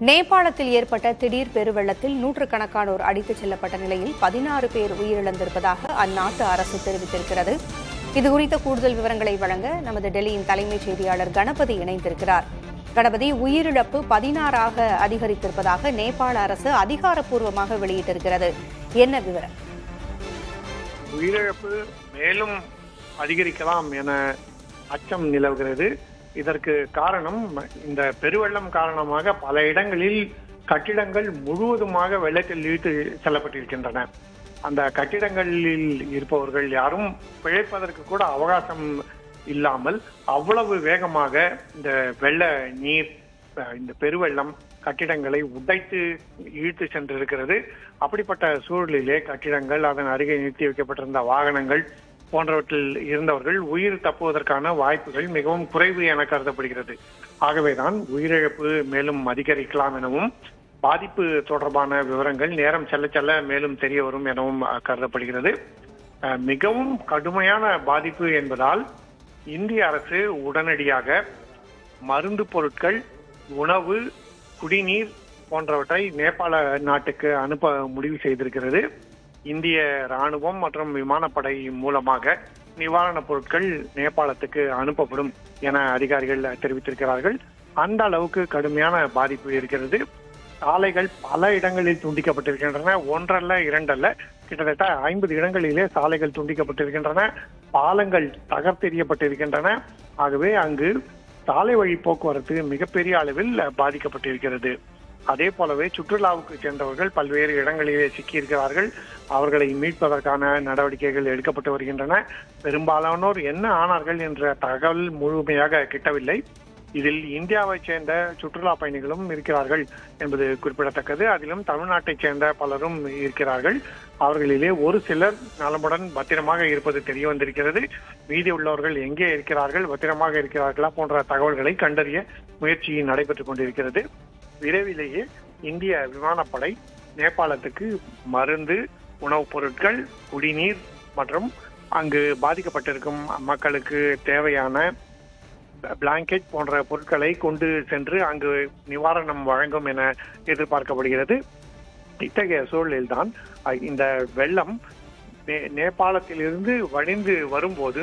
நேபாளத்தில் ஏற்பட்ட திடீர் பெருவெள்ளத்தில் நூற்றுக்கணக்கானோர் அடித்துச் செல்லப்பட்ட நிலையில் 16 பேர் உயிரிழந்திருப்பதாக அந்நாட்டு அரசு தெரிவித்திருக்கிறது. இதுகுறித்த கூடுதல் விவரங்களை வழங்க நமது டெல்லியின் தலைமைச் செய்தியாளர் கணபதி இணைந்திருக்கிறார். கணபதி, உயிரிழப்பு 16ஆக அதிகரித்திருப்பதாக நேபாள அரசு அதிகாரப்பூர்வமாக வெளியிட்டிருக்கிறது. என்ன விவரம்? உயிரிழப்பு மேலும் அதிகரிக்கலாம் என அச்சம் நிலவுகிறது. இதற்கு காரணம், இந்த பெருவெள்ளம் காரணமாக பல இடங்களில் கட்டிடங்கள் முழுவதுமாக வெள்ளத்தில் இழுத்து செல்லப்பட்டிருக்கின்றன. அந்த கட்டிடங்களில் இருப்பவர்கள் யாரும் பிழைப்பதற்கு கூட அவகாசம் இல்லாமல் அவ்வளவு வேகமாக இந்த வெள்ள நீர், இந்த பெருவெள்ளம் கட்டிடங்களை உடைத்து இழுத்து சென்றிருக்கிறது. அப்படிப்பட்ட சூழலிலே கட்டிடங்கள், அதன் அருகே நிறுத்தி வைக்கப்பட்டிருந்த வாகனங்கள் போன்றவற்றில் இருந்தவர்கள் உயிர் தப்புவதற்கான வாய்ப்புகள் மிகவும் குறைவு என கருதப்படுகிறது. ஆகவேதான் உயிரிழப்பு மேலும் அதிகரிக்கலாம் எனவும், பாதிப்பு தொடர்பான விவரங்கள் நேரம் செல்ல செல்ல மேலும் தெரிய வரும் எனவும் கருதப்படுகிறது. மிகவும் கடுமையான பாதிப்பு என்பதால் இந்திய அரசு உடனடியாக மருந்து பொருட்கள், உணவு, குடிநீர் போன்றவற்றை நேபாள நாட்டுக்கு அனுப்ப முடிவு செய்திருக்கிறது. இந்திய ராணுவம் மற்றும் விமானப்படை மூலமாக நிவாரணப் பொருட்கள் நேபாளத்துக்கு அனுப்பப்படும் என அதிகாரிகள் தெரிவித்திருக்கிறார்கள். அந்த அளவுக்கு கடுமையான பாதிப்பு இருக்கிறது. சாலைகள் பல இடங்களில் துண்டிக்கப்பட்டிருக்கின்றன. ஒன்றல்ல, இரண்டல்ல, கிட்டத்தட்ட 50 இடங்களிலே சாலைகள் துண்டிக்கப்பட்டிருக்கின்றன. பாலங்கள் தகர்த்தெறியப்பட்டிருக்கின்றன. ஆகவே அங்கு சாலை வழி போக்குவரத்து மிகப்பெரிய அளவில் பாதிக்கப்பட்டிருக்கிறது. அதே போலவே சுற்றுலாவுக்கு சென்றவர்கள் பல்வேறு இடங்களிலே சிக்கியிருக்கிறார்கள். அவர்களை மீட்பதற்கான நடவடிக்கைகள் எடுக்கப்பட்டு வருகின்றன. பெரும்பாலானோர் என்ன ஆனார்கள் என்ற தகவல் முழுமையாக கிட்டவில்லை. இதில் இந்தியாவைச் சேர்ந்த சுற்றுலா பயணிகளும் இருக்கிறார்கள் என்பது குறிப்பிடத்தக்கது. அதிலும் தமிழ்நாட்டைச் சேர்ந்த பலரும் இருக்கிறார்கள். அவர்களிலே ஒரு சிலர் நலமுடன் பத்திரமாக இருப்பது தெரிய வந்திருக்கிறது. மீதி உள்ளவர்கள் எங்கே இருக்கிறார்கள், பத்திரமாக இருக்கிறார்களா போன்ற தகவல்களை கண்டறிய முயற்சி நடைபெற்றுக் கொண்டிருக்கிறது. விரைவிலேயே இந்திய விமானப்படை நேபாளத்துக்கு மருந்து, உணவுப் பொருட்கள், குடிநீர் மற்றும் அங்கு பாதிக்கப்பட்டிருக்கும் மக்களுக்கு தேவையான பிளாங்கெட் போன்ற பொருட்களை கொண்டு சென்று அங்கு நிவாரணம் வழங்கும் என எதிர்பார்க்கப்படுகிறது. இத்தகைய சூழலில்தான் இந்த வெள்ளம் நேபாளத்திலிருந்து வடிந்து வரும்போது,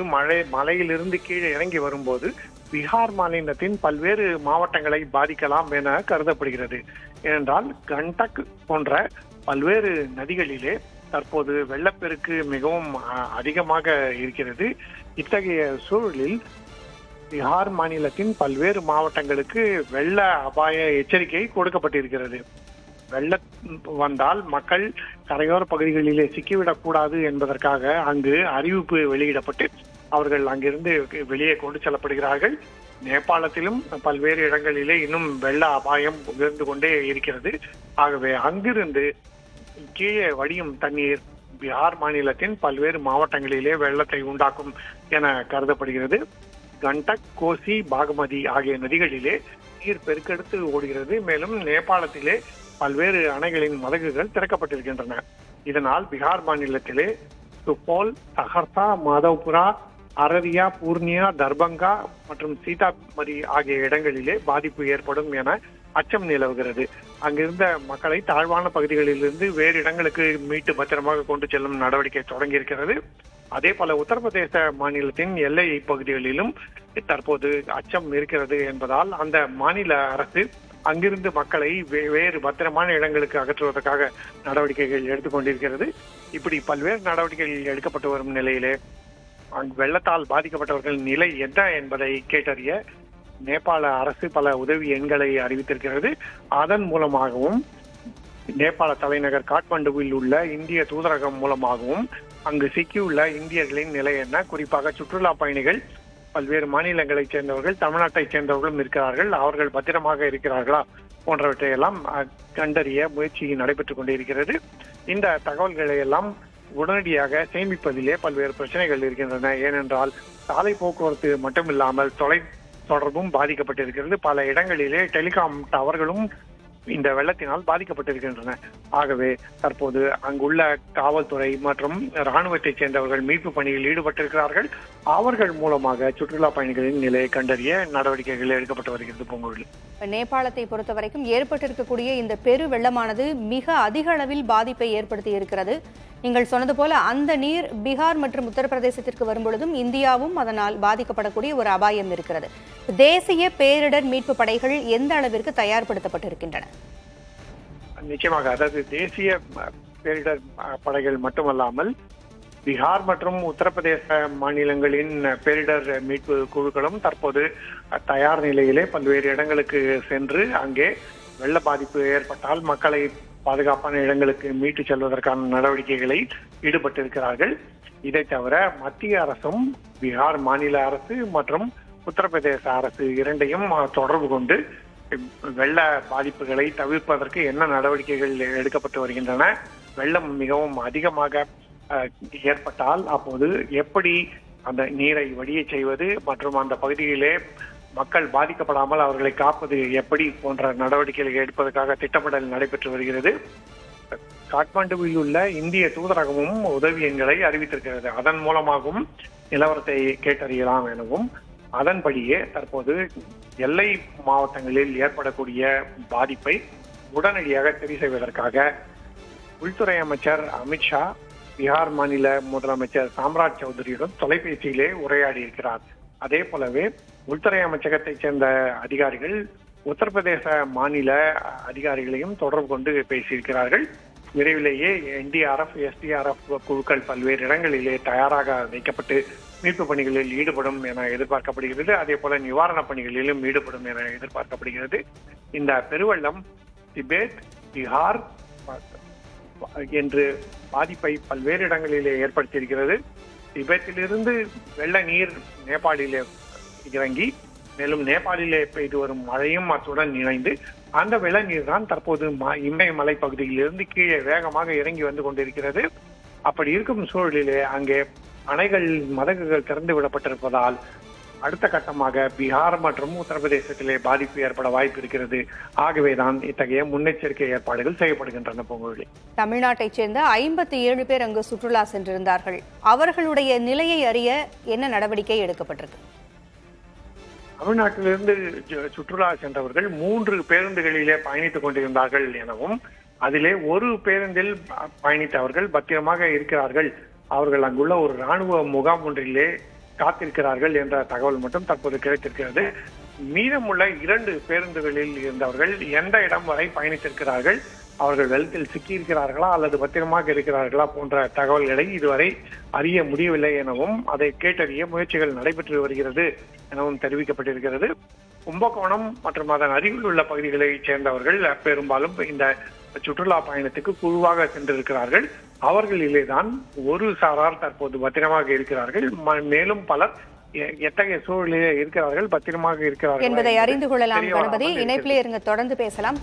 மலையிலிருந்து கீழே இறங்கி வரும்போது பீகார் மாநிலத்தின் பல்வேறு மாவட்டங்களை பாதிக்கலாம் என கருதப்படுகிறது. ஏனென்றால் கண்டக் போன்ற பல்வேறு நதிகளிலே தற்போது வெள்ளப்பெருக்கு மிகவும் அதிகமாக இருக்கிறது. இத்தகைய சூழலில் பீகார் மாநிலத்தின் பல்வேறு மாவட்டங்களுக்கு வெள்ள அபாய எச்சரிக்கை கொடுக்கப்பட்டிருக்கிறது. வெள்ளம் வந்தால் மக்கள் கரையோர பகுதிகளிலே சிக்கிவிடக் கூடாது என்பதற்காக அங்கு அறிவிப்பு வெளியிடப்பட்டு அவர்கள் அங்கிருந்து வெளியே கொண்டு செல்லப்படுகிறார்கள். நேபாளத்திலும் பல்வேறு இடங்களிலே இன்னும் வெள்ள அபாயம் உயர்ந்து கொண்டே இருக்கிறது. ஆகவே அங்கிருந்து கீழே வடியும் தண்ணீர் பீகார் மாநிலத்தின் பல்வேறு மாவட்டங்களிலே வெள்ளத்தை உண்டாக்கும் என கருதப்படுகிறது. கண்டக், கோசி, பாகமதி ஆகிய நதிகளிலே நீர் பெருக்கெடுத்து ஓடுகிறது. மேலும் நேபாளத்திலே பல்வேறு அணைகளின் மதகுகள் திறக்கப்பட்டிருக்கின்றன. இதனால் பீகார் மாநிலத்திலே சுப்போல், சஹர்சா, மாதவ்புரா, அரரியா, பூர்ணியா, தர்பங்கா மற்றும் சீதாமரி ஆகிய இடங்களிலே பாதிப்பு ஏற்படும் என அச்சம் நிலவுகிறது. அங்கிருந்த மக்களை தாழ்வான பகுதிகளிலிருந்து வேறு இடங்களுக்கு மீட்டு பத்திரமாக கொண்டு செல்லும் நடவடிக்கை தொடங்கியிருக்கிறது. அதே போல உத்தரப்பிரதேச மாநிலத்தின் எல்லை பகுதிகளிலும் தற்போது அச்சம் இருக்கிறது என்பதால் அந்த மாநில அரசு அங்கிருந்து மக்களை வேறு பத்திரமான இடங்களுக்கு அகற்றுவதற்காக நடவடிக்கைகள் எடுத்துக்கொண்டிருக்கிறது. இப்படி பல்வேறு நடவடிக்கைகள் எடுக்கப்பட்டு வரும் நிலையிலே வெள்ளத்தால் பாதிக்கப்பட்டவர்கள் நிலை என்ன என்பதை கேட்டறிய நேபாள அரசு பல உதவி எண்களை அறிவித்திருக்கிறது. அதன் மூலமாகவும் நேபாள தலைநகர் காட்மாண்டுவில் உள்ள இந்திய தூதரகம் மூலமாகவும் அங்கு சிக்கியுள்ள இந்தியர்களின் நிலை என்ன, குறிப்பாக சுற்றுலா பயணிகள், பல்வேறு மாநிலங்களைச் சேர்ந்தவர்கள், தமிழ்நாட்டைச் சேர்ந்தவர்களும் இருக்கிறார்கள், அவர்கள் பத்திரமாக இருக்கிறார்களா போன்றவற்றையெல்லாம் கண்டறிய முயற்சி நடைபெற்றுக் கொண்டிருக்கிறது. இந்த தகவல்களை எல்லாம் உடனடியாக சேமிப்பதிலே பல்வேறு பிரச்சனைகள் இருக்கின்றன. ஏனென்றால் சாலை போக்குவரத்து மட்டுமில்லாமல் தொலை தொடர்பும் பாதிக்கப்பட்டிருக்கிறது. பல இடங்களிலே டெலிகாம் டவர்களும் இந்த வெள்ளத்தினால் பாதிக்கப்பட்டிருக்கின்றன. ஆகவே தற்போது அங்குள்ள காவல்துறை மற்றும் ராணுவத்தைச் சேர்ந்தவர்கள் மீட்பு பணியில் ஈடுபட்டிருக்கிறார்கள். அவர்கள் மூலமாக சுற்றுலா பயணிகளின் நிலையை கண்டறிய நடவடிக்கைகள் எடுக்கப்பட்டு வருகிறது. பூங்குழலி, நேபாளத்தை பொறுத்தவரைக்கும் ஏற்பட்டிருக்கக்கூடிய இந்த பெரு வெள்ளமானது மிக அதிக அளவில் பாதிப்பை ஏற்படுத்தி இருக்கிறது. நீங்கள் சொன்னது போல அந்த நீர் பீகார் மற்றும் உத்தரப்பிரதேசத்திற்கு வரும்பொழுதும் இந்தியாவும் அதனால் பாதிக்கப்படக்கூடிய ஒரு அபாயம் இருக்கிறது. தேசிய பேரிடர் மீட்பு படைகள் எந்த அளவிற்கு தயார்படுத்தப்பட்டிருக்கின்றன? நிச்சயமாக, அதாவது தேசிய பேரிடர் படைகள் மட்டுமல்லாமல் பீகார் மற்றும் உத்தரப்பிரதேச மாநிலங்களின் பேரிடர் மீட்பு குழுக்களும் தற்போது தயார் நிலையிலே பல்வேறு இடங்களுக்கு சென்று அங்கே வெள்ள பாதிப்பு ஏற்பட்டால் மக்களை பாதுகாப்பான இடங்களுக்கு மீட்டு செல்வதற்கான நடவடிக்கைகளை ஈடுபட்டிருக்கிறார்கள். இதை தவிர மத்திய அரசும் பீகார் மாநில அரசு மற்றும் உத்தரப்பிரதேச அரசு இரண்டையும் தொடர்பு கொண்டு வெள்ள பாதிப்புகளை தவிர்ப்பதற்கு என்ன நடவடிக்கைகள் எடுக்கப்பட்டு வருகின்றன, வெள்ளம் மிகவும் அதிகமாக ஏற்பட்டால் அப்போது எப்படி அந்த நீரை வடிய செய்வது மற்றும் அந்த பகுதியிலே மக்கள் பாதிக்கப்படாமல் அவர்களை காப்பது எப்படி போன்ற நடவடிக்கைகளை எடுப்பதற்காக திட்டமிடல் நடைபெற்று வருகிறது. காட்மாண்டுவில் உள்ள இந்திய தூதரகமும் உதவி எண்களை அறிவித்திருக்கிறது. அதன் மூலமாகவும் நிலவரத்தை கேட்டறியலாம் எனவும், அதன்படியே தற்போது எல்லை மாவட்டங்களில் ஏற்படக்கூடிய பாதிப்பை உடனடியாக சரி செய்வதற்காக உள்துறை அமைச்சர் அமித்ஷா பீகார் மாநில முதலமைச்சர் சாம்ராஜ் சௌத்ரியுடன் தொலைபேசியிலே உரையாடி இருக்கிறார். அதே போலவே உள்துறை அமைச்சகத்தைச் சேர்ந்த அதிகாரிகள் உத்தரப்பிரதேச மாநில அதிகாரிகளையும் தொடர்பு கொண்டு பேசியிருக்கிறார்கள். விரைவிலேயே NDRF, SDRF குழுக்கள் பல்வேறு இடங்களிலே தயாராக வைக்கப்பட்டு மீட்பு பணிகளில் ஈடுபடும் என எதிர்பார்க்கப்படுகிறது. அதே போல நிவாரணப் பணிகளிலும் ஈடுபடும் என எதிர்பார்க்கப்படுகிறது. இந்த பெருவெள்ளம் திபெத், பீகார் என்று பாதிப்பை பல்வேறு இடங்களிலே ஏற்படுத்தியிருக்கிறது. திபெத்திலிருந்து வெள்ள நீர் நேபாளிலே இறங்கி மேலும் நேபாளிலே பெய்து வரும் மழையும் அத்துடன் இணைந்து அந்த வெள்ள நீர் தான் தற்போது இமயமலை பகுதியிலிருந்து கீழே வேகமாக இறங்கி வந்து கொண்டிருக்கிறது. அப்படி இருக்கும் சூழலிலே அங்கே அணைகள் மதகுகள் திறந்து விடப்பட்டிருப்பதால் அடுத்த கட்டமாக பீகார் மற்றும் உத்தரப்பிரதேசத்திலே பாதிப்பு ஏற்பட வாய்ப்பு இருக்கிறது. ஆகவேதான் இத்தகைய முன்னெச்சரிக்கை ஏற்பாடுகள் செய்யப்படுகின்றன. பொங்கொழி, தமிழ்நாட்டைச் சேர்ந்த 57 பேர் அங்கு சுற்றுலா சென்றிருந்தார்கள். அவர்களுடைய நிலையை அறிய என்ன நடவடிக்கை எடுக்கப்பட்டிருக்கு? தமிழ்நாட்டிலிருந்து சுற்றுலா சென்றவர்கள் 3 பேருந்துகளிலே பயணித்துக் கொண்டிருந்தார்கள் எனவும், அதிலே ஒரு பேருந்தில் பயணித்தவர்கள் பத்திரமாக இருக்கிறார்கள், அவர்கள் அங்குள்ள ஒரு ராணுவ முகாம் ஒன்றிலே காத்திருக்கிறார்கள் என்ற தகவல் மட்டும் தற்போது கிடைத்திருக்கிறது. மீதமுள்ள 2 பேருந்துகளில் இருந்தவர்கள் எந்த இடம் வரை பயணித்திருக்கிறார்கள், அவர்கள் வெள்ளத்தில் சிக்கியிருக்கிறார்களா அல்லது பத்திரமாக இருக்கிறார்களா போன்ற தகவல்களை இதுவரை அறிய முடியவில்லை எனவும், அதை கேட்டறிய முயற்சிகள் நடைபெற்று வருகிறது எனவும் தெரிவிக்கப்பட்டிருக்கிறது. கும்பகோணம் மற்றும் அதன் அருகில் உள்ள பகுதிகளைச் சேர்ந்தவர்கள் பெரும்பாலும் இந்த சுற்றுலா பயணத்துக்கு குழுவாக சென்றிருக்கிறார்கள். அவர்களிலேதான் ஒரு சாரார் தற்போது பத்திரமாக இருக்கிறார்கள். மேலும் பலர் எத்தகைய சூழலிலே இருக்கிறார்கள், பத்திரமாக இருக்கிறார்கள் என்பதை அறிந்து கொள்ளலாம். கணபதி, இணைப்பிலே இருங்க, தொடர்ந்து பேசலாம்.